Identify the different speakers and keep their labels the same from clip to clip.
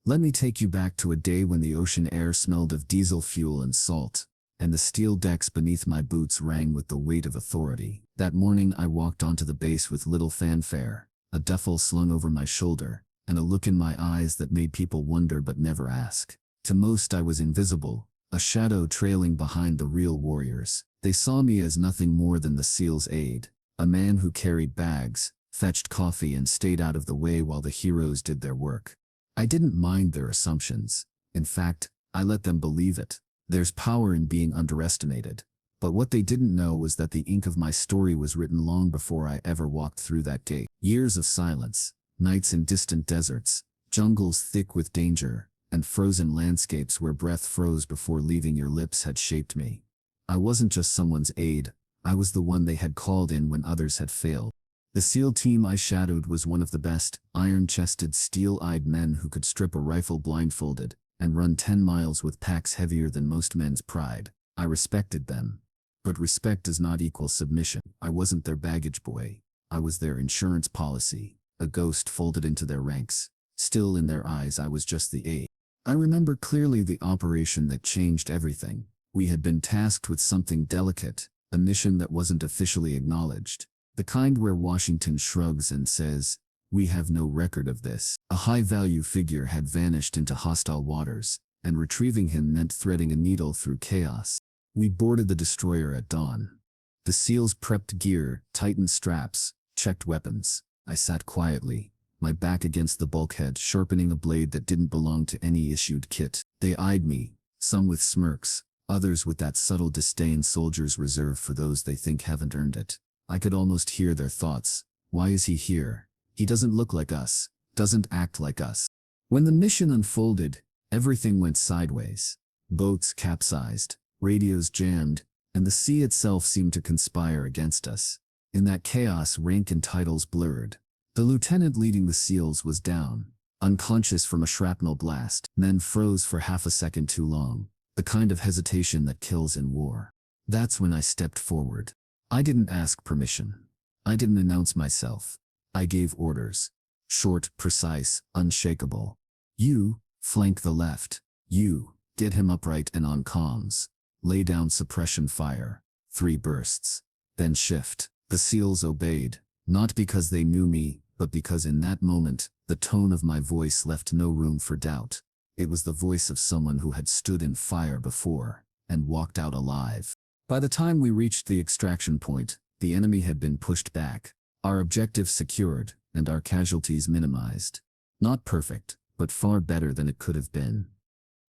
Speaker 1: Let me take you back to a day when the ocean air smelled of diesel fuel and salt, and the steel decks beneath my boots rang with the weight of authority. That morning I walked onto the base with little fanfare, a duffel slung over my shoulder, and a look in my eyes that made people wonder but never ask. To most I was invisible, a shadow trailing behind the real warriors. They saw me as nothing more than the SEAL's aide, a man who carried bags, fetched coffee and stayed out of the way while the heroes did their work. I didn't mind their assumptions. In fact, I let them believe it. There's power in being underestimated. But what they didn't know was that the ink of my story was written long before I ever walked through that gate. Years of silence, nights in distant deserts, jungles thick with danger, and frozen landscapes where breath froze before leaving your lips had shaped me. I wasn't just someone's aide, I was the one they had called in when others had failed. The SEAL team I shadowed was one of the best, iron-chested, steel-eyed men who could strip a rifle blindfolded and run 10 miles with packs heavier than most men's pride. I respected them. But respect does not equal submission. I wasn't their baggage boy. I was their insurance policy, a ghost folded into their ranks. Still in their eyes I was just the aide. I remember clearly the operation that changed everything. We had been tasked with something delicate, a mission that wasn't officially acknowledged. The kind where Washington shrugs and says, "We have no record of this." A high-value figure had vanished into hostile waters, and retrieving him meant threading a needle through chaos. We boarded the destroyer at dawn. The SEALs prepped gear, tightened straps, checked weapons. I sat quietly, my back against the bulkhead, sharpening a blade that didn't belong to any issued kit. They eyed me, some with smirks, others with that subtle disdain soldiers reserve for those they think haven't earned it. I could almost hear their thoughts. Why is he here? He doesn't look like us, doesn't act like us. When the mission unfolded, everything went sideways. Boats capsized, radios jammed, and the sea itself seemed to conspire against us. In that chaos, rank and titles blurred. The lieutenant leading the SEALs was down, unconscious from a shrapnel blast, then froze for half a second too long, the kind of hesitation that kills in war. That's when I stepped forward. I didn't ask permission. I didn't announce myself. I gave orders. Short, precise, unshakable. You, flank the left. You, get him upright and on comms. Lay down suppression fire. 3 bursts. Then shift. The SEALs obeyed, not because they knew me, but because in that moment, the tone of my voice left no room for doubt. It was the voice of someone who had stood in fire before, and walked out alive. By the time we reached the extraction point, the enemy had been pushed back, our objective secured, and our casualties minimized. Not perfect, but far better than it could have been.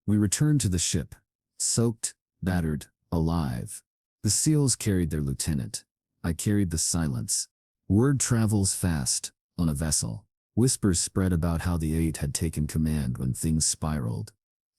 Speaker 1: We returned to the ship, soaked, battered, alive. The SEALs carried their lieutenant. I carried the silence. Word travels fast, on a vessel. Whispers spread about how the aide had taken command when things spiraled.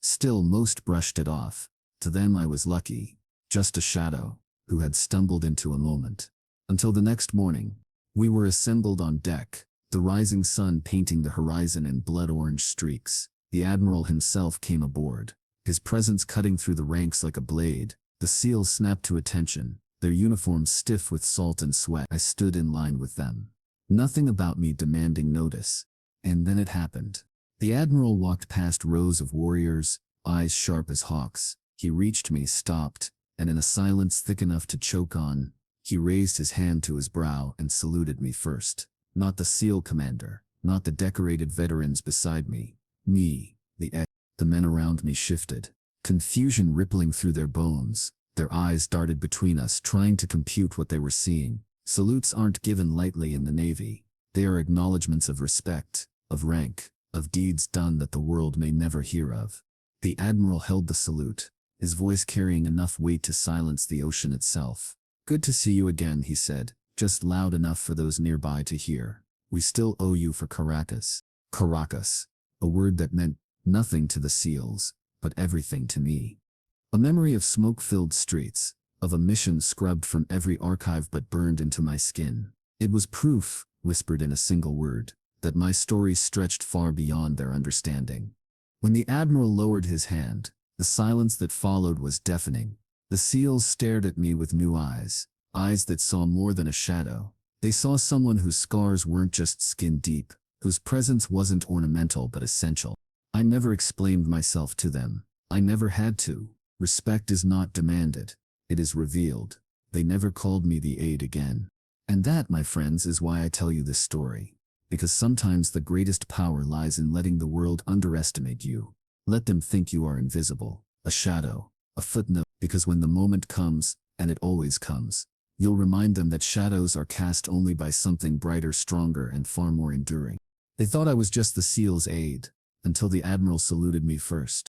Speaker 1: Still, most brushed it off. To them I was lucky. Just a shadow, who had stumbled into a moment. Until the next morning, we were assembled on deck, the rising sun painting the horizon in blood-orange streaks. The Admiral himself came aboard, his presence cutting through the ranks like a blade. The SEALs snapped to attention, their uniforms stiff with salt and sweat. I stood in line with them. Nothing about me demanding notice. And then it happened. The Admiral walked past rows of warriors, eyes sharp as hawks. He reached me, stopped, and in a silence thick enough to choke on, he raised his hand to his brow and saluted me first. Not the SEAL commander, not the decorated veterans beside me. Me, the aide. The men around me shifted, confusion rippling through their bones. Their eyes darted between us, trying to compute what they were seeing. Salutes aren't given lightly in the Navy. They are acknowledgments of respect, of rank, of deeds done that the world may never hear of. The Admiral held the salute, his voice carrying enough weight to silence the ocean itself. "Good to see you again," he said, just loud enough for those nearby to hear. "We still owe you for Caracas." Caracas, a word that meant nothing to the SEALs, but everything to me. A memory of smoke-filled streets, of a mission scrubbed from every archive but burned into my skin. It was proof, whispered in a single word, that my story stretched far beyond their understanding. When the Admiral lowered his hand, the silence that followed was deafening. The SEALs stared at me with new eyes, eyes that saw more than a shadow. They saw someone whose scars weren't just skin deep, whose presence wasn't ornamental but essential. I never explained myself to them. I never had to. Respect is not demanded. It is revealed. They never called me the aide again. And that, my friends, is why I tell you this story. Because sometimes the greatest power lies in letting the world underestimate you. Let them think you are invisible, a shadow, a footnote, because when the moment comes, and it always comes, you'll remind them that shadows are cast only by something brighter, stronger, and far more enduring. They thought I was just the SEAL's aide, until the Admiral saluted me first.